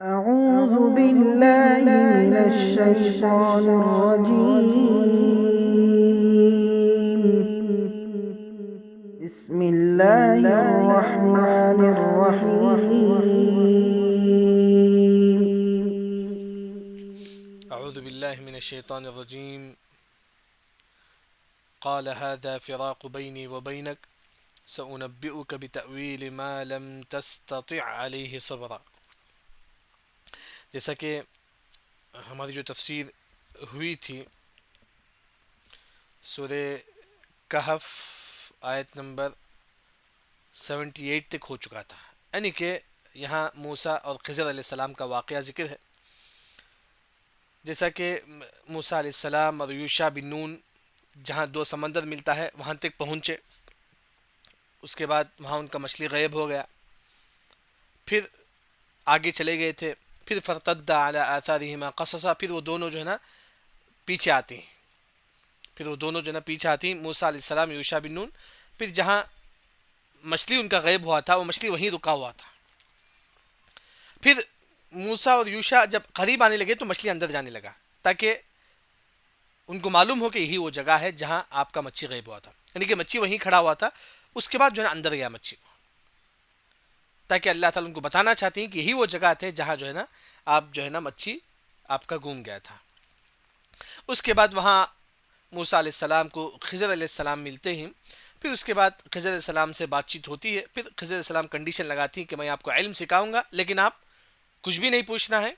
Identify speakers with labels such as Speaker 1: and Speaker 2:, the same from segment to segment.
Speaker 1: أعوذ بالله من الشيطان الرجيم. بسم الله الرحمن الرحيم.
Speaker 2: أعوذ بالله من الشيطان الرجيم. قال هذا فراق بيني وبينك سأنبئك بتأويل ما لم تستطع عليه صبرا. جیسا کہ ہماری جو تفسیر ہوئی تھی سورہ کہف آیت نمبر 78 تک ہو چکا تھا، یعنی کہ یہاں موسیٰ اور خضر علیہ السلام کا واقعہ ذکر ہے. جیسا کہ موسیٰ علیہ السلام اور یوشع بن نون جہاں دو سمندر ملتا ہے وہاں تک پہنچے، اس کے بعد وہاں ان کا مچھلی غائب ہو گیا، پھر آگے چلے گئے تھے، پھر فرتد علی آثارہما قصصا، پھر وہ دونوں جو ہے نا پیچھے آتی ہیں، موسیٰ علیہ السلام یوشع بن نون. پھر جہاں مچھلی ان کا غائب ہوا تھا وہ مچھلی وہیں رکا ہوا تھا. پھر موسیٰ اور یوشع جب قریب آنے لگے تو مچھلی اندر جانے لگا تاکہ ان کو معلوم ہو کہ یہی وہ جگہ ہے جہاں آپ کا مچھی غائب ہوا تھا، یعنی کہ مچھی وہیں کھڑا ہوا تھا. اس کے بعد جو ہے نا اندر گیا مچھی کو، تاکہ اللہ تعالیٰ ان کو بتانا چاہتے ہیں کہ یہی وہ جگہ تھے جہاں جو ہے نا آپ جو ہے نا مچھی آپ کا گم گیا تھا. اس کے بعد وہاں موسیٰ علیہ السلام کو خضر علیہ السلام ملتے ہیں. پھر اس کے بعد خضر علیہ السلام سے بات چیت ہوتی ہے. پھر خضر علیہ السلام کنڈیشن لگاتی ہیں کہ میں آپ کو علم سکھاؤں گا لیکن آپ کچھ بھی نہیں پوچھنا ہے،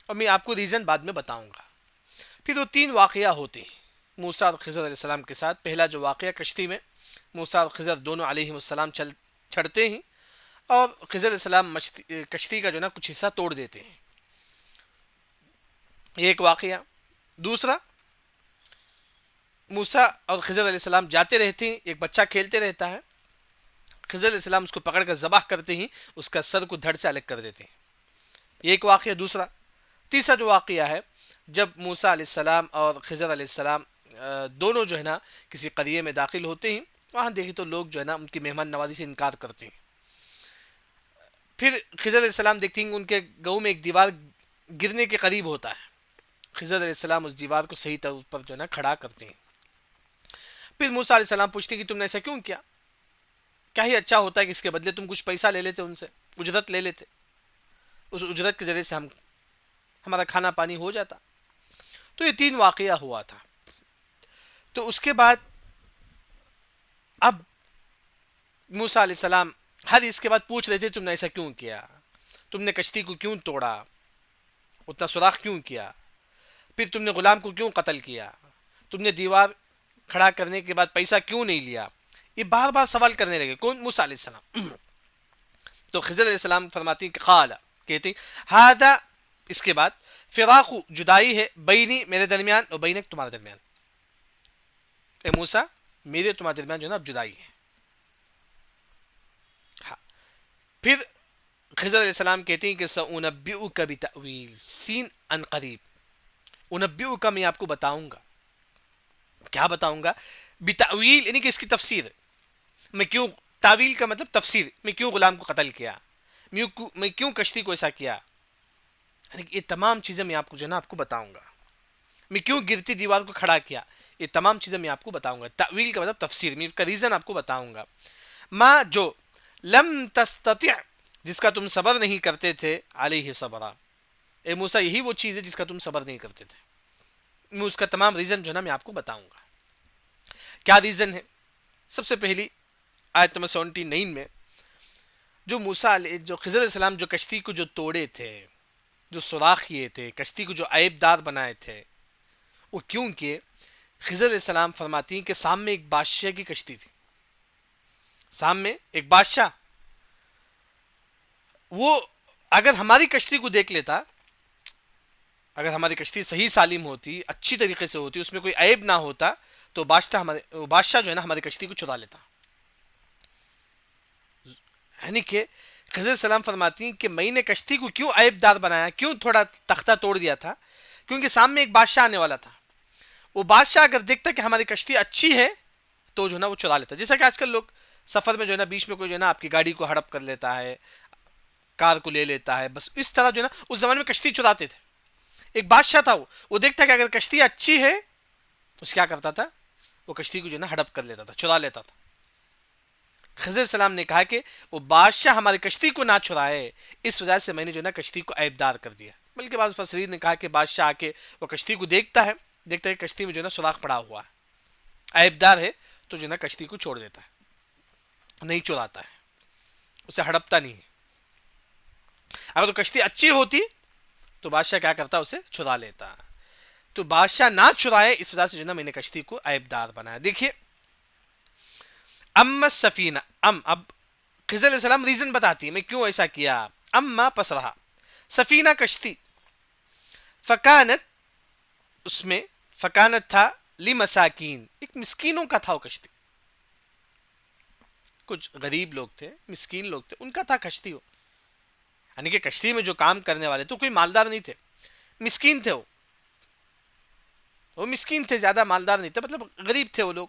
Speaker 2: اور میں آپ کو ریزن بعد میں بتاؤں گا. پھر وہ تین واقعہ ہوتے ہیں موسیٰ اور خضر علیہ السلام کے ساتھ. پہلا جو واقعہ کشتی میں موسیٰ اور خضر دونوں علیہ السلام چڑھتے ہیں اور خضر علیہ السلام کشتی کا جو نا کچھ حصہ توڑ دیتے ہیں، ایک واقعہ. دوسرا، موسیٰ اور خضر علیہ السلام جاتے رہتے ہیں، ایک بچہ کھیلتے رہتا ہے، خضر علیہ السلام اس کو پکڑ کر ذبح کرتے ہیں، اس کا سر کو دھڑ سے الگ کر دیتے ہیں، ایک واقعہ دوسرا. تیسرا جو واقعہ ہے جب موسیٰ علیہ السلام اور خضر علیہ السلام دونوں جو ہے نا کسی قریے میں داخل ہوتے ہیں، وہاں دیکھیں تو لوگ جو ہے نا ان کی مہمان نوازی سے انکار کرتے ہیں. پھر خضر علیہ السلام دیکھتے ہیں کہ ان کے گاؤں میں ایک دیوار گرنے کے قریب ہوتا ہے، خضر علیہ السلام اس دیوار کو صحیح طور پر جو ہے نا کھڑا کرتے ہیں. پھر موسیٰ علیہ السلام پوچھتے ہیں کہ تم نے ایسا کیوں کیا؟ کیا ہی اچھا ہوتا ہے کہ اس کے بدلے تم کچھ پیسہ لے لیتے، ان سے اجرت لے لیتے، اس اجرت کے ذریعے سے ہمارا کھانا پانی ہو جاتا. تو یہ تین واقعہ ہوا تھا. تو اس کے بعد اب موسیٰ علیہ السلام ہر اس کے بعد پوچھ رہے تھے تم نے ایسا کیوں کیا، تم نے کشتی کو کیوں توڑا، اتنا سوراخ کیوں کیا، پھر تم نے غلام کو کیوں قتل کیا، تم نے دیوار کھڑا کرنے کے بعد پیسہ کیوں نہیں لیا. یہ بار بار سوال کرنے لگے. کون؟ موسیٰ علیہ السلام. تو خضر علیہ السلام فرماتی ہیں کہ قال، کہتے ہیں ہذا، اس کے بعد فراق، جدائی ہے، بینی، میرے درمیان، اور بینک، تمہارے درمیان. اے موسیٰ میرے تمہارے درمیان جو ہے نا اب جدائی ہے. ہاں. پھر خضر علیہ السلام کہتے ہیں کہ سأنبئک بتأویل، سین ان قریب، انبئک میں آپ کو بتاؤں گا. کیا بتاؤں گا؟ بتأویل یعنی کہ اس کی تفسیر. میں کیوں، تعویل کا مطلب تفسیر، میں کیوں غلام کو قتل کیا، میں کیوں کشتی کو ایسا کیا، یعنی کہ یہ تمام چیزیں میں آپ کو جو ہے نا آپ کو بتاؤں گا. میں کیوں گرتی دیوار کو کھڑا کیا، یہ تمام چیزیں میں آپ کو بتاؤں گا. تعویل کا مطلب تفسیر، میں اس کا ریزن آپ کو بتاؤں گا. ما، جو، لم تستطع، جس کا تم صبر نہیں کرتے تھے، علیہ صبرا، اے موسیٰ یہی وہ چیز ہے جس کا تم صبر نہیں کرتے تھے. میں اس کا تمام ریزن جو ہے نا میں آپ کو بتاؤں گا. کیا ریزن ہے؟ سب سے پہلی آیت نمبر 79 میں جو موسیٰ علیہ، جو خضر علیہ السلام جو کشتی کو جو توڑے تھے، جو سوراخ کیے تھے، کشتی کو جو عیب دار بنائے تھے، وہ کیوں کیے؟ خضر علیہ السلام فرماتی ہیں کہ سامنے ایک بادشاہ کی کشتی تھی، سامنے ایک بادشاہ، وہ اگر ہماری کشتی کو دیکھ لیتا، اگر ہماری کشتی صحیح سالم ہوتی، اچھی طریقے سے ہوتی، اس میں کوئی عیب نہ ہوتا، تو بادشاہ جو ہے نا ہماری کشتی کو چرا لیتا. یعنی کہ خضر علیہ السلام فرماتی ہیں کہ میں نے کشتی کو کیوں عیب دار بنایا، کیوں تھوڑا تختہ توڑ دیا تھا؟ کیونکہ سامنے ایک بادشاہ آنے والا تھا. وہ بادشاہ اگر دیکھتا کہ ہماری کشتی اچھی ہے تو جو ہے نا وہ چرا لیتا. جیسا کہ آج کل لوگ سفر میں جو ہے نا بیچ میں کوئی جو ہے نا آپ کی گاڑی کو ہڑپ کر لیتا ہے، کار کو لے لیتا ہے. بس اس طرح جو ہے نا اس زمانے میں کشتی چراتے تھے. ایک بادشاہ تھا, وہ دیکھتا کہ اگر کشتی اچھی ہے اس کیا کرتا تھا, وہ کشتی کو جو ہے نا ہڑپ کر لیتا تھا, چرا لیتا تھا. خضر السلام نے کہا کہ وہ بادشاہ ہماری کشتی کو نہ چرائے, اس وجہ سے میں نے جو ہے نا کشتی کو عیبدار کر دیا. بلکہ بعض مفسرین نے کہا کہ بادشاہ آ کے وہ کشتی کو دیکھتا ہے کہ کشتی میں جو ہے نا سوراخ پڑا ہوا ہے, عیبدار ہے, تو جو ہے نا کشتی کو چھوڑ دیتا ہے, نہیں چراتا ہے, اسے ہڑپتا نہیں ہے. اگر تو کشتی اچھی ہوتی تو بادشاہ کیا کرتا, اسے چرا لیتا. تو بادشاہ نہ چرائے اس وجہ سے جو ہے نا میں نے کشتی کو عیبدار بنایا. دیکھیے اما سفینہ, اب خضر علیہ السلام ریزن بتاتی ہے میں کیوں ایسا کیا. اما پس رہا, سفینہ کشتی, فکانت اس میں, فکانت تھا, لمساکین ایک مسکینوں کا تھا وہ کشتی, کچھ غریب لوگ تھے, مسکین لوگ تھے, ان کا تھا کشتی ہو. یعنی کہ کشتی میں جو کام کرنے والے تو کوئی مالدار نہیں تھے, مسکین تھے, وہ مسکین تھے, زیادہ مالدار نہیں تھے, مطلب غریب تھے وہ لوگ.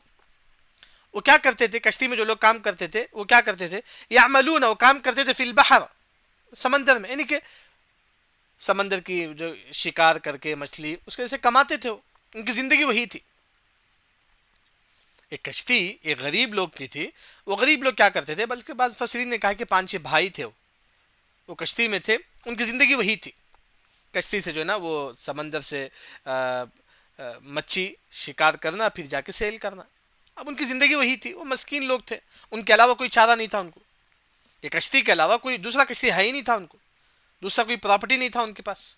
Speaker 2: وہ کیا کرتے تھے, کشتی میں جو لوگ کام کرتے تھے وہ کیا کرتے تھے, یعملون, وہ کام کرتے تھے, فی البحر, سمندر میں, یعنی کہ سمندر کی جو شکار کر کے مچھلی اس کے سے کماتے تھے, ان کی زندگی وہی تھی. ایک کشتی ایک غریب لوگ کی تھی, وہ غریب لوگ کیا کرتے تھے, بلکہ بعض مفسرین نے کہا کہ 5-6 بھائی تھے, وہ کشتی میں تھے, ان کی زندگی وہی تھی. کشتی سے جو ہے نا وہ سمندر سے مچھی شکار کرنا, پھر جا کے سیل کرنا. اب ان کی زندگی وہی تھی, وہ مسکین لوگ تھے, ان کے علاوہ کوئی چارہ نہیں تھا ان کو. یہ کشتی کے علاوہ کوئی دوسرا کشتی ہے ہی نہیں تھا ان کو, دوسرا کوئی پراپرٹی نہیں تھا ان کے پاس.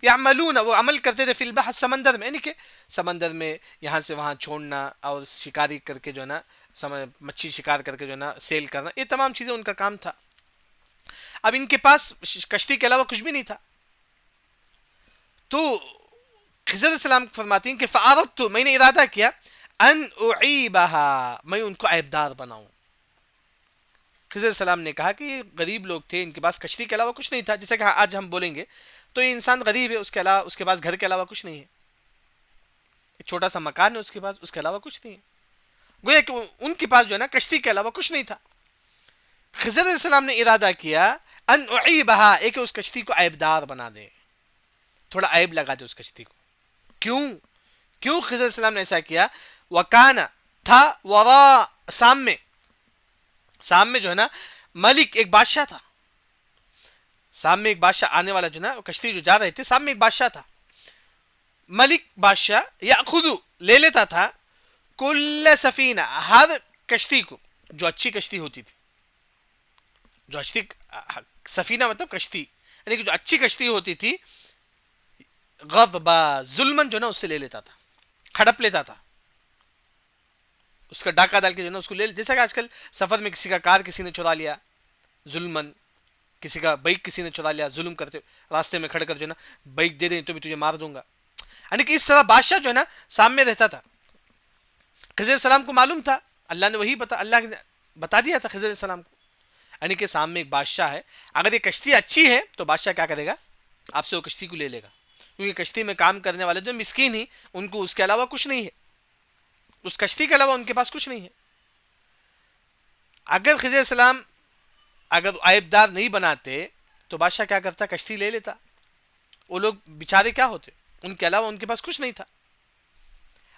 Speaker 2: یعملون, وہ عمل کرتے تھے, فی البحر, سمندر میں, یعنی کہ سمندر میں یہاں سے وہاں چھوڑنا اور شکاری کر کے جو ہے نا مچھی شکار کر کے جو ہے نا سیل کرنا, یہ تمام چیزیں ان کا کام تھا. اب ان کے پاس کشتی کے علاوہ کچھ بھی نہیں تھا. تو خضر علیہ السلام فرماتی ہیں کہ فَأَرَدْتُ, میں نے ارادہ کیا, ان اعیبها, میں ان کو عیبدار بناؤں. خضر علیہ السلام نے کہا کہ یہ غریب لوگ تھے, ان کے پاس کشتی کے علاوہ کچھ نہیں تھا, جیسا کہ آج ہم بولیں گے تو یہ انسان غریب ہے, اس کے علاوہ اس کے پاس گھر کے علاوہ کچھ نہیں ہے, ایک چھوٹا سا مکان ہے اس کے پاس, اس کے علاوہ کچھ نہیں ہے. گویا کہ ان کے پاس جو ہے نا کشتی کے علاوہ کچھ نہیں تھا. خضر علیہ السلام نے ارادہ کیا ان اعیبها, ایک اس کشتی کو عیبدار بنا دے, تھوڑا عیب لگا دے اس کشتی کو. کیوں خضر علیہ السلام نے ایسا کیا؟ وکانا, تھا, ورا, سامنے جو ہے نا ملک, ایک بادشاہ تھا, سامنے ایک بادشاہ آنے والا جو نا کشتی جو جا رہے تھے, سامنے ایک بادشاہ تھا, ملک بادشاہ, یاخذ, لے لیتا تھا, کل سفینہ, ہر کشتی کو, جو اچھی کشتی ہوتی تھی, جو اچھی سفینہ مطلب کشتی, یعنی کہ جو اچھی کشتی ہوتی تھی, غضبا, ظلمن جو نا اس سے لے لیتا تھا, ہڑپ لیتا تھا, اس کا ڈاکہ ڈال کے جو نا اس کو لے, جیسا کہ آج کل سفر میں کسی کا کار کسی نے چرا لیا ظلمن, کسی کا بائک کسی نے چرا لیا ظلم کرتے, راستے میں کھڑ کر جو نا بائک دے دیں تو بھی تجھے مار دوں گا. یعنی کہ اس طرح بادشاہ جو ہے نا سامنے رہتا تھا. خضر علیہ السلام کو معلوم تھا, اللہ نے وہی اللہ نے بتا دیا تھا خضر علیہ السلام کو, یعنی کہ سامنے ایک بادشاہ ہے, اگر یہ کشتی اچھی ہے تو بادشاہ کیا کرے گا, آپ سے وہ کشتی کو لے لے گا, کیونکہ کشتی میں کام کرنے والے جو مسکین ہی, ان کو اس کے علاوہ کچھ نہیں ہے, اس کشتی کے علاوہ ان کے پاس کچھ نہیں ہے. اگر خضر علیہ السلام اگر عیبدار نہیں بناتے تو بادشاہ کیا کرتا, کشتی لے لیتا, وہ لوگ بیچارے کیا ہوتے, ان کے علاوہ ان کے پاس کچھ نہیں تھا.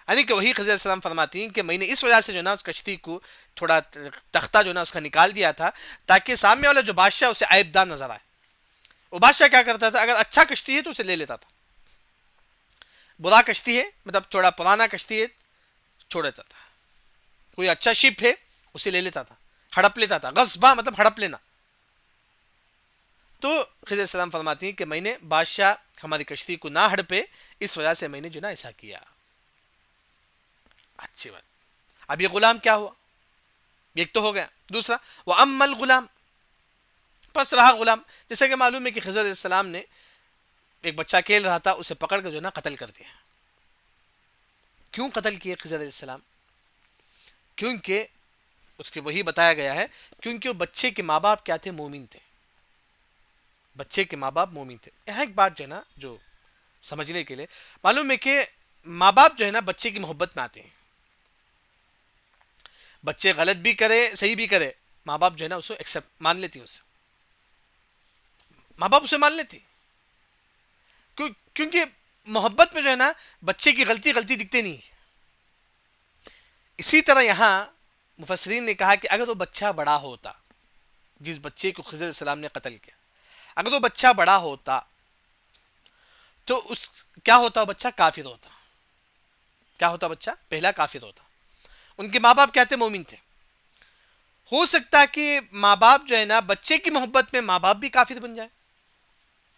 Speaker 2: یعنی کہ وہی خضر علیہ السلام فرماتی ہیں کہ میں نے اس وجہ سے جو نا اس کشتی کو تھوڑا تختہ جو نا اس کا نکال دیا تھا, تاکہ سامنے والا جو بادشاہ اسے عیبدار نظر آئے. وہ بادشاہ کیا کرتا تھا, اگر اچھا کشتی ہے تو اسے لے لیتا تھا, برا کشتی ہے مطلب تھوڑا پرانا کشتی ہے چھوڑ دیتا تھا, کوئی اچھا شپ ہے اسے لے لیتا تھا, ہڑپ لیتا تھا, غصبہ مطلب ہڑپ لینا. تو خضر علیہ السلام فرماتی ہیں کہ میں نے بادشاہ ہماری کشتی کو نہ ہڑپے, اس وجہ سے میں نے جو نا ایسا کیا. اچھی بات. اب یہ غلام کیا ہوا, ایک تو ہو گیا, دوسرا وَأَمَّا الْغُلَامُ, پس رہا غلام. جیسے کہ معلوم ہے کہ خضر علیہ السلام نے ایک بچہ کھیل رہا تھا, اسے پکڑ کر جو نا قتل کر دیا. کیوں قتل کیے خضر علیہ السلام؟ کیونکہ اس کے وہی بتایا گیا ہے, کیونکہ وہ بچے کے ماں باپ کیا تھے, مومن تھے, بچے کے ماں باپ مومن تھے. یہاں ایک بات جو ہے نا جو سمجھنے کے لیے معلوم ہے کہ ماں باپ جو ہے نا بچے کی محبت میں آتے ہیں, بچے غلط بھی کرے صحیح بھی کرے, ماں باپ جو ہے نا اسے ایکسپٹ مان لیتی ہیں اسے. ماں باپ اسے مان لیتے، کیونکہ محبت میں جو ہے نا بچے کی غلطی دکھتے نہیں. اسی طرح یہاں مفسرین نے کہا کہ اگر وہ بچہ بڑا ہوتا، جس بچے کو خضر علیہ السلام نے قتل کیا، اگر وہ بچہ بڑا ہوتا تو اس کیا ہوتا؟ بچہ کافر ہوتا. کیا ہوتا؟ بچہ پہلا کافر ہوتا. ان کے ماں باپ کیا تھے؟ مومن تھے. ہو سکتا ہے کہ ماں باپ جو ہے نا بچے کی محبت میں ماں باپ بھی کافر بن جائے،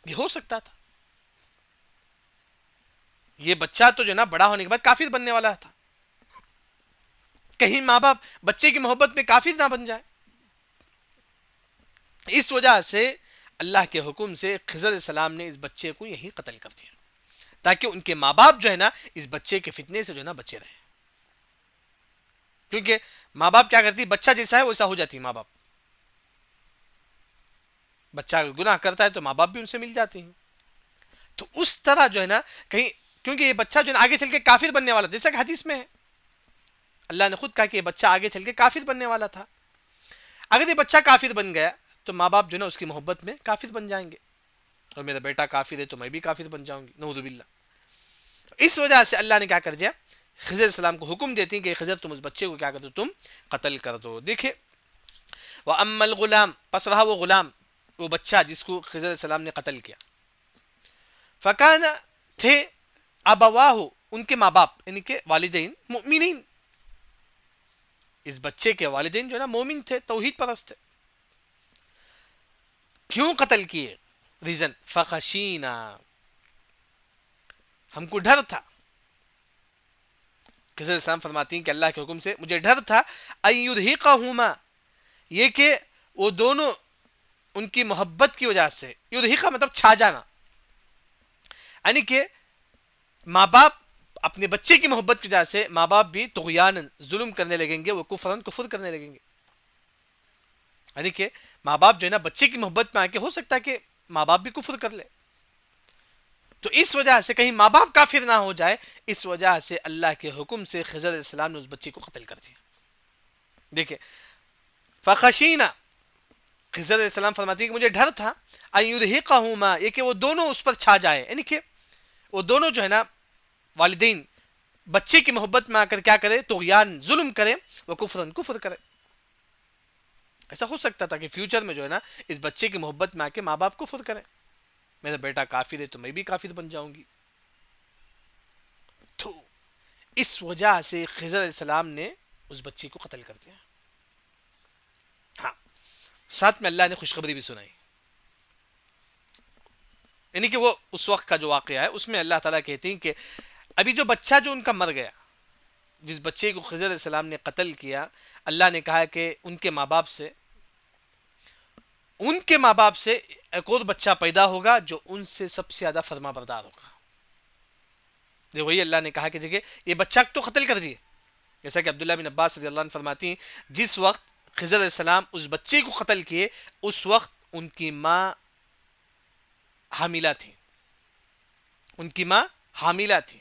Speaker 2: یہ ہو سکتا تھا. یہ بچہ تو جو ہے نا بڑا ہونے کے بعد کافر بننے والا تھا، کہیں ماں باپ بچے کی محبت میں کافر نہ بن جائے. اس وجہ سے اللہ کے حکم سے خضر علیہ السلام نے اس بچے کو یہی قتل کر دیا، تاکہ ان کے ماں باپ جو ہے نا اس بچے کے فتنے سے جو ہے نا بچے رہے. کیونکہ ماں باپ کیا کرتی؟ بچہ جیسا ہے ویسا ہو جاتی. ماں باپ، بچہ گناہ کرتا ہے تو ماں باپ بھی ان سے مل جاتے ہیں. تو اس طرح جو ہے نا کہیں، کیونکہ یہ بچہ جو ہے نا آگے چل کے کافر بننے والا، جیسا کہ حدیث میں ہے اللہ نے خود کہا کہ یہ بچہ آگے چل کے کافر بننے والا تھا. اگر یہ بچہ کافر بن گیا تو ماں باپ جو ہے نا اس کی محبت میں کافر بن جائیں گے، اور میرا بیٹا کافر ہے تو میں بھی کافر بن جاؤں گی، نعوذ باللہ. اس وجہ سے اللہ نے کیا کر دیا؟ خضر علیہ السلام کو حکم دیتی کہ خضر تم اس بچے کو کیا کر دو؟ تم قتل کر دو. دیکھیں وَأَمَّا الْغُلَامُ، پس رہا وہ غلام، وہ بچہ جس کو خضر علیہ السلام نے قتل کیا. فَكَانَ، تھے، ابواہ، ان کے ماں باپ یعنی کہ والدین، مؤمنین، اس بچے کے والدین جو ہے نا مومن تھے، توحید پرست تھے. کیوں قتل کیے؟ ریزن فخشینا، ہم کو ڈر تھا. خضر علیہ السلام فرماتی ہیں کہ اللہ کے حکم سے مجھے ڈر تھا ان یرہقہما، یہ کہ وہ دونوں ان کی محبت کی وجہ سے، یرہقہ مطلب چھا جانا، یعنی کہ ماں باپ اپنے بچے کی محبت کی وجہ سے ماں باپ بھی طغیان، ظلم کرنے لگیں گے، وہ کفرن، کفر کرنے لگیں گے. یعنی کہ ماں باپ جو ہے نا بچے کی محبت میں آ کے ہو سکتا ہے کہ ماں باپ بھی کفر کر لے. تو اس وجہ سے کہیں ماں باپ کافر نہ ہو جائے، اس وجہ سے اللہ کے حکم سے خضر علیہ السلام نے اس بچے کو قتل کر دیا. دیکھیں فخشینا، خضر علیہ السلام فرماتی ہے کہ مجھے ڈر تھا ان یرہقہما، یہ کہ وہ دونوں اس پر چھا جائے، یعنی کہ وہ دونوں جو ہے نا والدین بچے کی محبت میں آ کر کیا کرے؟ طغیان، ظلم کرے، وہ کفرن، کفر کرے. ایسا ہو سکتا تھا کہ فیوچر میں جو ہے نا اس بچے کی محبت میں آ کے ماں باپ کفر کرے، میرا بیٹا کافر ہے تو میں بھی کافر بن جاؤں گی. تو اس وجہ سے خضر علیہ السلام نے اس بچے کو قتل کر دیا. ہاں، ساتھ میں اللہ نے خوشخبری بھی سنائی، یعنی کہ وہ اس وقت کا جو واقعہ ہے اس میں اللہ تعالیٰ کہتے ہیں کہ ابھی جو بچہ جو ان کا مر گیا، جس بچے کو خضر علیہ السلام نے قتل کیا، اللہ نے کہا کہ ان کے ماں باپ سے ایک اور بچہ پیدا ہوگا جو ان سے سب سے زیادہ فرما بردار ہوگا. وہی اللہ نے کہا کہ دیکھیں یہ بچہ تو قتل کر دیے، جیسا کہ عبداللہ بن عباس رضی اللہ عنہ فرماتی ہیں جس وقت خضر علیہ السلام اس بچے کو قتل کیے اس وقت ان کی ماں حاملہ تھی. ان کی ماں حاملہ تھی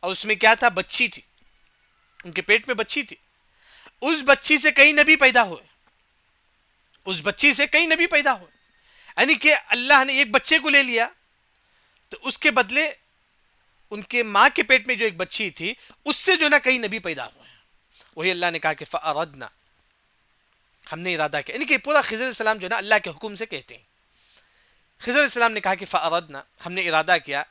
Speaker 2: اور اس میں کیا تھا؟ بچی تھی، ان کے پیٹ میں بچی تھی. اس بچی سے کئی نبی پیدا ہوئے، اس بچی سے کئی نبی پیدا ہوئے، یعنی کہ اللہ نے ایک بچے کو لے لیا تو اس کے بدلے ان کے ماں کے پیٹ میں جو ایک بچی تھی اس سے جو نا کئی نبی پیدا ہوئے ہیں. وہی اللہ نے کہا کہ فَأَرَدْنَا، ہم نے ارادہ کیا، یعنی کہ پورا خضر علیہ السلام جو نا اللہ کے حکم سے کہتے ہیں. خضر علیہ السلام نے کہا کہ فَأَرَدْنَا، ہم نے ارادہ کیا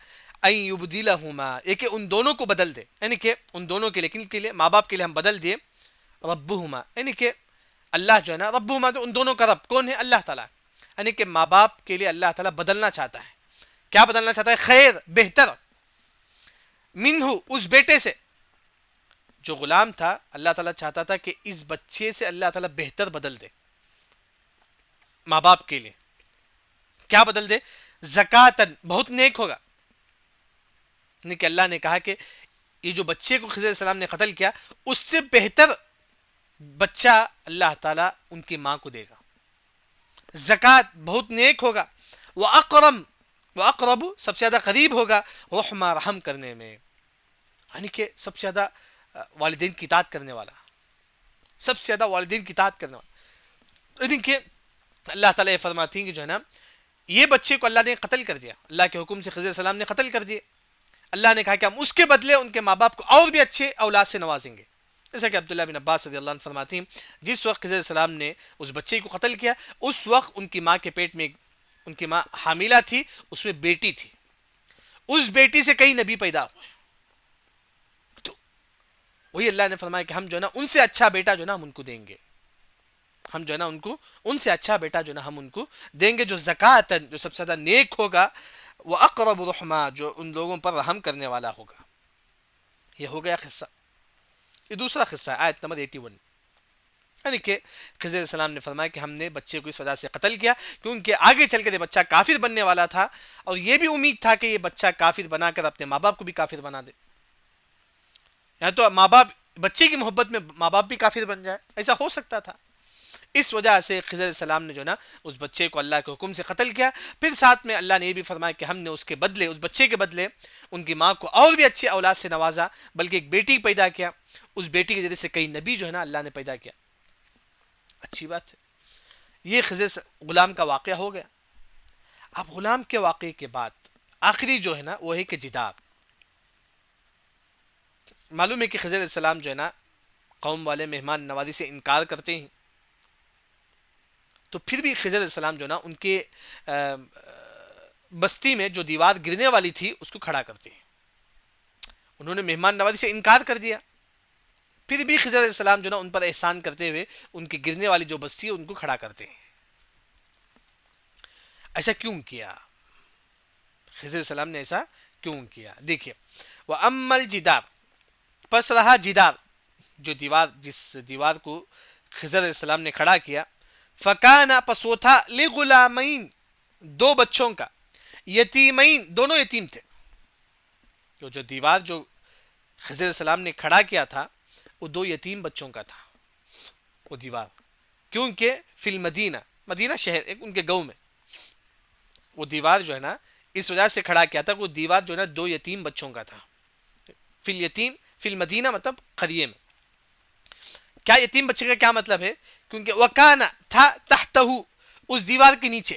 Speaker 2: ان یبدلہما، یہ کہ ان دونوں کو بدل دے، یعنی کہ ان دونوں کے لیے، کن کے لیے؟ ماں باپ کے لیے ہم بدل دیے، ربہما، یعنی کہ اللہ جو ہے نا ربہما، تو ان دونوں کا رب کون ہے؟ اللہ تعالیٰ. یعنی کہ ماں باپ کے لیے اللہ تعالیٰ بدلنا چاہتا ہے. کیا بدلنا چاہتا ہے؟ خیر، بہتر، منہ، اس بیٹے سے جو غلام تھا، اللہ تعالیٰ چاہتا تھا کہ اس بچے سے اللہ تعالیٰ بہتر بدل دے ماں باپ کے لیے. کیا بدل دے؟ زکاتن، بہت نیک ہوگا. یعنی کہ اللہ نے کہا کہ یہ جو بچے کو خضر علیہ السلام نے قتل کیا اس سے بہتر بچہ اللہ تعالیٰ ان کی ماں کو دے گا. زکات، بہت نیک ہوگا. وَأَقْرَبُ، سب سے زیادہ قریب ہوگا. رحمہ، رحم کرنے میں، یعنی کہ سب سے زیادہ والدین کی اطاعت کرنے والا، سب سے زیادہ والدین کی اطاعت کرنے والا. یعنی کہ اللہ تعالیٰ یہ فرماتی ہیں کہ جو ہے نا یہ بچے کو اللہ نے قتل کر دیا، اللہ کے حکم سے خضر علیہ السلام نے قتل کر دیے. اللہ نے کہا کہ ہم اس کے بدلے ان کے ماں باپ کو اور بھی اچھے اولاد سے نوازیں گے. جیسا کہ عبداللہ بن عباس رضی اللہ عنہ فرماتے ہیں جس وقت خضر علیہ السلام نے اس بچے کو قتل کیا اس وقت ان کی ماں کے پیٹ میں ان کی ماں حاملہ تھی، اس میں بیٹی تھی، اس بیٹی سے کئی نبی پیدا ہوئے. تو وہی اللہ نے فرمایا کہ ہم جو ہے نا ان سے اچھا بیٹا جو ہے نا ہم ان کو دیں گے، ہم جو ہے نا ان سے اچھا بیٹا جو ہے نا ہم ان کو دیں گے جو زکاتن، جو سب سے زیادہ نیک ہوگا، وہ اقرب رحما، جو ان لوگوں پر رحم کرنے والا ہوگا. یہ ہو گیا قصہ. یہ دوسرا قصہ ہے آیت نمبر 81، یعنی کہ خضر علیہ السلام نے فرمایا کہ ہم نے بچے کو اس وجہ سے قتل کیا کیونکہ آگے چل کے یہ بچہ کافر بننے والا تھا، اور یہ بھی امید تھا کہ یہ بچہ کافر بنا کر اپنے ماں باپ کو بھی کافر بنا دے. یا تو ماں باپ بچے کی محبت میں ماں باپ بھی کافر بن جائے، ایسا ہو سکتا تھا. اس وجہ سے خضر علیہ السلام نے جو نا اس بچے کو اللہ کے حکم سے قتل کیا. پھر ساتھ میں اللہ نے یہ بھی فرمایا کہ ہم نے اس کے بدلے، اس بچے کے بدلے ان کی ماں کو اور بھی اچھے اولاد سے نوازا، بلکہ ایک بیٹی پیدا کیا. اس بیٹی کے ذریعے سے کئی نبی جو ہے نا اللہ نے پیدا کیا. اچھی بات ہے. یہ خضر غلام کا واقعہ ہو گیا. اب غلام کے واقعے کے بعد آخری جو ہے نا وہ ہے کہ جدار. معلوم ہے کہ خضر علیہ السلام جو ہے نا قوم والے مہمان نوازی سے انکار کرتے ہیں، تو پھر بھی خضر علیہ السلام جو نا ان کے بستی میں جو دیوار گرنے والی تھی اس کو کھڑا کرتے ہیں. انہوں نے مہمان نوازی سے انکار کر دیا، پھر بھی خضر علیہ السلام جو نا ان پر احسان کرتے ہوئے ان کی گرنے والی جو بستی ہے ان کو کھڑا کرتے ہیں. ایسا کیوں کیا؟ خضر علیہ السلام نے ایسا کیوں کیا؟ دیکھیے، وَأَمَّا الْجِدَارُ، پس رہا جدار، جو دیوار، جس دیوار کو خضر علیہ السلام نے کھڑا کیا. فَكَانَ، پس وہ تھا، لِغُلَامَيْن، دو بچوں کا، یتیمین، دونوں یتیم تھے. جو دیوار جو خضر علیہ السلام نے کھڑا کیا تھا وہ دو یتیم بچوں کا تھا وہ دیوار، کیونکہ فی المدینہ، مدینہ شہر ایک ان کے گاؤں میں وہ دیوار جو ہے نا اس وجہ سے کھڑا کیا تھا کہ وہ دیوار جو ہے نا دو یتیم بچوں کا تھا. فی الیتیم، فی المدینہ مطلب قریے میں. کیا یتیم بچے کا کیا مطلب ہے؟ کیونکہ وکانا تھا تحتہ، اس دیوار کے نیچے،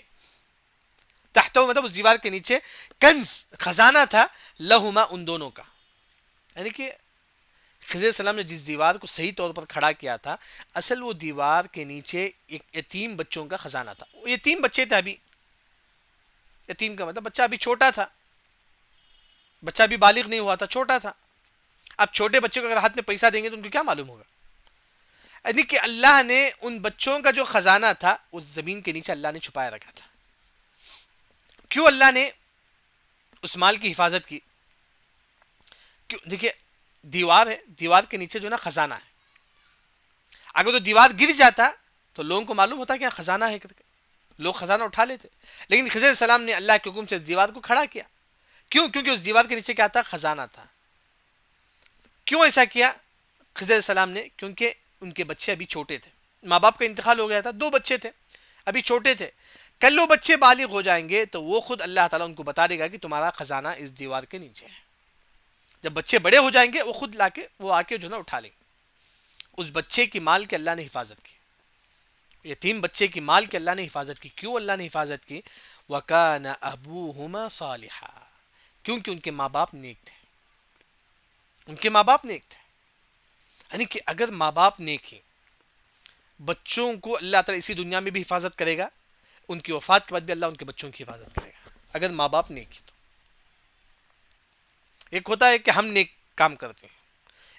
Speaker 2: تحتہ مطلب اس دیوار کے نیچے، کنز، خزانہ تھا، لہما، ان دونوں کا. یعنی کہ خضر علیہ السلام نے جس دیوار کو صحیح طور پر کھڑا کیا تھا اصل وہ دیوار کے نیچے ایک یتیم بچوں کا خزانہ تھا. وہ یتیم بچے تھے ابھی، یتیم کا مطلب بچہ ابھی چھوٹا تھا، بچہ ابھی بالغ نہیں ہوا تھا، چھوٹا تھا. اب چھوٹے بچے کو اگر ہاتھ میں پیسہ دیں گے تو ان کو کیا معلوم ہوگا؟ یعنی کہ اللہ نے ان بچوں کا جو خزانہ تھا اس زمین کے نیچے اللہ نے چھپایا رکھا تھا. کیوں اللہ نے اس مال کی حفاظت کی؟ کیوں؟ دیکھیے دیوار ہے، دیوار کے نیچے جو نا خزانہ ہے. اگر تو دیوار گر جاتا تو لوگوں کو معلوم ہوتا کہ خزانہ ہے، لوگ خزانہ اٹھا لیتے. لیکن خضر علیہ السلام نے اللہ کے حکم سے دیوار کو کھڑا کیا. کیوں؟ کیونکہ اس دیوار کے نیچے کیا تھا؟ خزانہ تھا. کیوں ایسا کیا خضر علیہ السلام نے؟ کیونکہ ان کے بچے ابھی چھوٹے تھے، ماں باپ کا انتقال ہو گیا تھا، دو بچے تھے ابھی چھوٹے تھے. کل وہ بچے بالغ ہو جائیں گے تو وہ خود اللہ تعالیٰ ان کو بتا دے گا کہ تمہارا خزانہ اس دیوار کے نیچے ہے. جب بچے بڑے ہو جائیں گے وہ خود لا کے وہ آ کے جو نا اٹھا لیں گے. اس بچے کی مال کے اللہ نے حفاظت کی، یتیم بچے کی مال کے اللہ نے حفاظت کی. کیوں اللہ نے حفاظت کی؟ وَكَانَ أَبُوهُمَا صَالِحًا، کیونکہ ان کے ماں باپ نیک تھے، ان کے ماں باپ نیک تھے. یعنی کہ اگر ماں باپ نیک ہیں بچوں کو اللہ تعالیٰ اسی دنیا میں بھی حفاظت کرے گا، ان کی وفات کے بعد بھی اللہ ان کے بچوں کی حفاظت کرے گا اگر ماں باپ نیک ہیں. تو ایک ہوتا ہے کہ ہم نیک کام کرتے ہیں،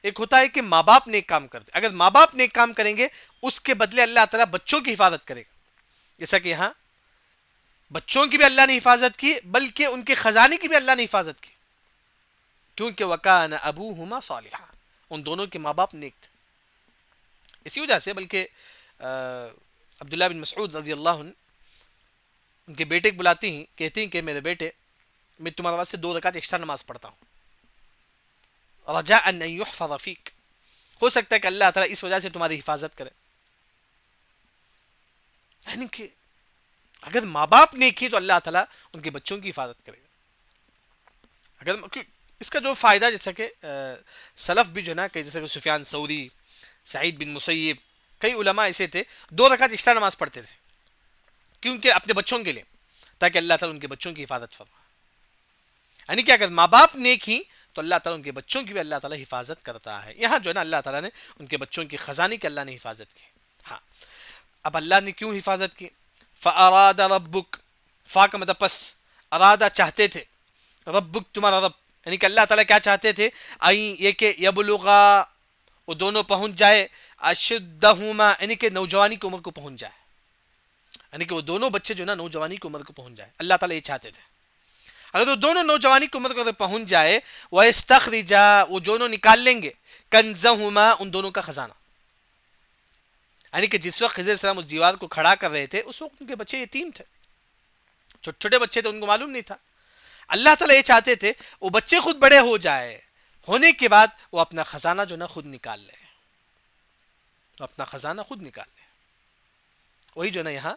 Speaker 2: ایک ہوتا ہے کہ ماں باپ نیک کام کرتے ہیں. اگر ماں باپ نیک کام کریں گے اس کے بدلے اللہ تعالیٰ بچوں کی حفاظت کرے گا. جیسا کہ یہاں بچوں کی بھی اللہ نے حفاظت کی بلکہ ان کے خزانے کی بھی اللہ نے حفاظت کی، کیونکہ وَكَانَ أَبُوهُمَا صَالِحًا، ان دونوں کے ماں باپ نیک تھے. اسی وجہ سے بلکہ عبداللہ بن مسعود رضی اللہ عنہ ان کے بیٹے کو بلاتے ہیں، کہتے ہیں کہ میرے بیٹے میں تمہارے واسطے 2 رکعت ایکسٹرا نماز پڑھتا ہوں، رجاء ان يحفظ فیک، ہو سکتا ہے کہ اللہ تعالیٰ اس وجہ سے تمہاری حفاظت کرے. یعنی کہ اگر ماں باپ نیک ہیں تو اللہ تعالیٰ ان کے بچوں کی حفاظت کرے گا. اگر اس کا جو فائدہ، جیسا کہ سلف بھی جو ہے نا کہ جیسے کہ سفیان ثوری، سعید بن مسیب، کئی علماء ایسے تھے 2 رکعت ایکسٹرا نماز پڑھتے تھے کیونکہ اپنے بچوں کے لیے، تاکہ اللہ تعالیٰ ان کے بچوں کی حفاظت فرمائے. یعنی کہ اگر ماں باپ نیک ہی تو اللہ تعالیٰ ان کے بچوں کی بھی اللہ تعالیٰ حفاظت کرتا ہے. یہاں جو ہے نا اللہ تعالیٰ نے ان کے بچوں کی خزانے کی اللہ نے حفاظت کی. ہاں اب اللہ نے کیوں حفاظت کی؟ فَأَرَادَ رَبُّكَ، فا کا مطلب پس، ارادہ چاہتے تھے، ربک تمہارا رب، یعنی کہ اللہ تعالیٰ کیا چاہتے تھے؟ یہ کہ یبلغا، وہ دونوں پہنچ جائے، اشدہما، یعنی کہ نوجوانی کی عمر کو پہنچ جائے، یعنی کہ وہ دونوں بچے جو نا نوجوانی کی عمر کو پہنچ جائے. اللہ تعالیٰ یہ چاہتے تھے. اگر وہ دونوں نوجوانی کی عمر کو پہنچ جائے، وَيَسْتَخْرِجَا، وہ دونوں نکال لیں گے، کنزہما، ان دونوں کا خزانہ. یعنی کہ جس وقت خضر السلام اس دیوار کو کھڑا کر رہے تھے اس وقت ان کے بچے یتیم تھے، چھوٹے چھوٹے بچے تھے، ان کو معلوم نہیں تھا. اللہ تعالیٰ یہ چاہتے تھے وہ بچے خود بڑے ہو جائے، ہونے کے بعد وہ اپنا خزانہ جو نا خود نکال لیں، وہ اپنا خزانہ خود نکال لیں. وہی جو نا یہاں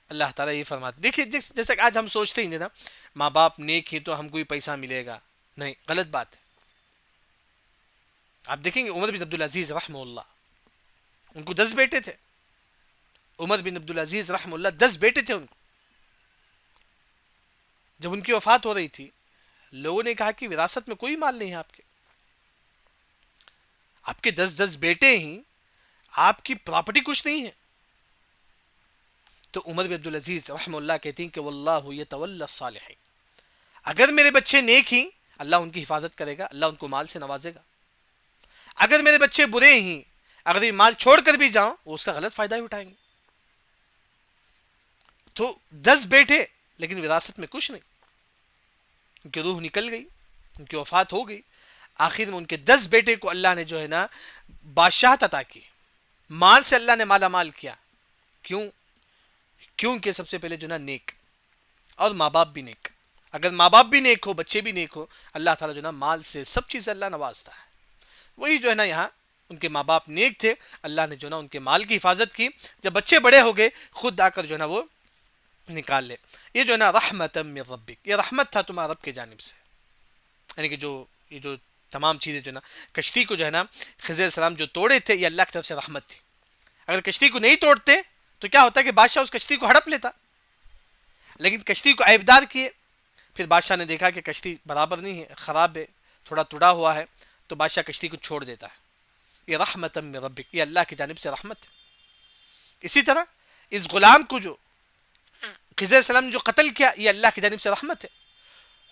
Speaker 2: اللہ تعالیٰ یہ فرماتے. دیکھیے جیسا کہ آج ہم سوچتے ہیں نا ماں باپ نیک ہی تو ہم کو ہی پیسہ ملے گا، نہیں، غلط بات ہے. آپ دیکھیں گے عمر بن عبدالعزیز رحمہ اللہ، ان کو 10 بیٹے تھے. عمر بن عبدالعزیز رحمہ اللہ 10 بیٹے تھے ان کو. جب ان کی وفات ہو رہی تھی لوگوں نے کہا کہ وراثت میں کوئی مال نہیں ہے آپ کے 10 بیٹے ہیں، آپ کی پراپرٹی کچھ نہیں ہے. تو عمر بن عبدالعزیز رحمہ اللہ کہتے ہیں کہ واللہ یتولی الصالحین، اگر میرے بچے نیک ہیں اللہ ان کی حفاظت کرے گا، اللہ ان کو مال سے نوازے گا. اگر میرے بچے برے ہیں، اگر یہ مال چھوڑ کر بھی جاؤں وہ اس کا غلط فائدہ ہی اٹھائیں گے. تو 10 بیٹے لیکن وراثت میں کچھ نہیں، ان کی روح نکل گئی، ان کی وفات ہو گئی. آخر میں ان کے 10 بیٹے کو اللہ نے جو ہے نا بادشاہت عطا کی، مال سے اللہ نے مالا مال کیا. کیونکہ سب سے پہلے جو نا نیک، اور ماں باپ بھی نیک. اگر ماں باپ بھی نیک ہو، بچے بھی نیک ہو، اللہ تعالیٰ جو نا مال سے سب چیز اللہ نوازتا ہے. وہی جو ہے نا یہاں ان کے ماں باپ نیک تھے، اللہ نے جو نا ان کے مال کی حفاظت کی. جب بچے بڑے ہو گئے خود آ کر جو ہے نا وہ نکال لے. یہ جو ہے نا رحمت من ربک، یہ رحمت تھا تمہارا رب کے جانب سے. یعنی کہ یہ جو تمام چیزیں جو ہے نا کشتی کو جو ہے نا خضر السلام جو توڑے تھے یہ اللہ کی طرف سے رحمت تھی. اگر کشتی کو نہیں توڑتے تو کیا ہوتا کہ بادشاہ اس کشتی کو ہڑپ لیتا، لیکن کشتی کو عیبدار کیے. پھر بادشاہ نے دیکھا کہ کشتی برابر نہیں ہے، خراب ہے، تھوڑا ٹوٹا ہوا ہے، تو بادشاہ کشتی کو چھوڑ دیتا ہے. یہ رحمت من ربک، یہ اللہ کی جانب سے رحمت ہے. اسی طرح اس غلام کو جو خضر السلام نے جو قتل کیا یہ اللہ کی جانب سے رحمت ہے.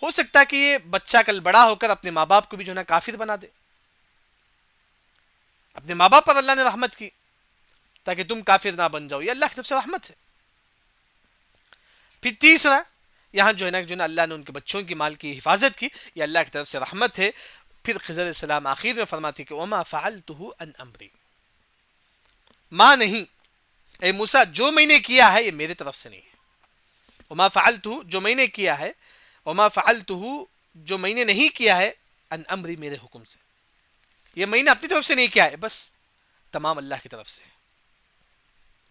Speaker 2: ہو سکتا ہے کہ یہ بچہ کل بڑا ہو کر اپنے ماں باپ کو بھی جو ہے نا کافر بنا دے. اپنے ماں باپ پر اللہ نے رحمت کی تاکہ تم کافر نہ بن جاؤ، یہ اللہ کی طرف سے رحمت ہے. پھر تیسرا یہاں جو ہے نا اللہ نے ان کے بچوں کی مال کی حفاظت کی، یہ اللہ کی طرف سے رحمت ہے. پھر خضر السلام آخر میں فرماتے کہ وما فعلته عن امری، ماں نہیں، اے موسیٰ جو میں نے کیا ہے یہ میرے طرف سے نہیں ہے. وما فعلته جو میں نے کیا ہے، وما فعلته جو میں نے نہیں کیا ہے، عن امری میرے حکم سے، یہ میں نے اپنی طرف سے نہیں کیا ہے، بس تمام اللہ کی طرف سے،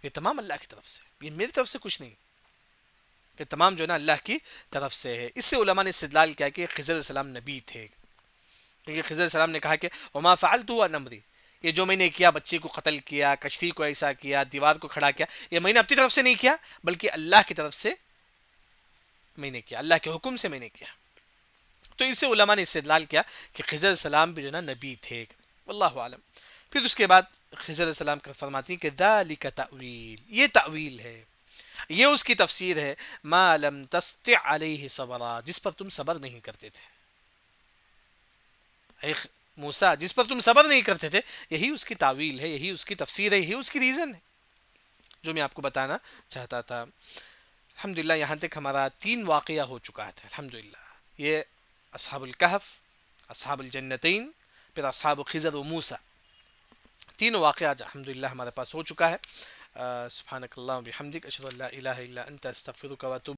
Speaker 2: یہ تمام اللہ کی طرف سے، یہ میری طرف سے کچھ نہیں، یہ تمام جو ہے نا اللہ کی طرف سے ہے. اس سے علماء نے استدلال کیا کہ خضر السلام نبی تھے، کیونکہ خضر السلام نے کہا کہ وما فعلته عن امری، یہ جو میں نے کیا، بچے کو قتل کیا، کشتی کو ایسا کیا، دیوار کو کھڑا کیا، یہ میں نے اپنی طرف سے نہیں کیا بلکہ اللہ کی طرف سے میں نے کیا، اللہ کے حکم سے میں نے کیا. تو اس سے علماء نے استدلال کیا کہ خضر السلام بھی جو نا نبی تھے، واللہ عالم. پھر اس کے بعد خضر السلام کا فرماتی ہیں کہ ذالک تأویل، یہ تأویل ہے، یہ اس کی تفسیر ہے، ما لم تستطع علیہ صبرا، جس پر تم صبر نہیں کرتے تھے. اے موسیٰ جس پر تم صبر نہیں کرتے تھے، یہی اس کی تعویل ہے، یہی اس کی تفسیر ہے، یہی اس کی ریزن ہے جو میں آپ کو بتانا چاہتا تھا. الحمدللہ یہاں تک ہمارا 3 واقعہ ہو چکا تھا. الحمدللہ یہ اصحاب الکہف، اصحاب الجنتین، پھر اصحاب خضر و موسیٰ، 3 واقعات الحمدللہ ہمارے پاس ہو چکا ہے. سبحانک اللہم و بحمدک، اشہد ان لا الہ الا انت، استغفرک و اتوب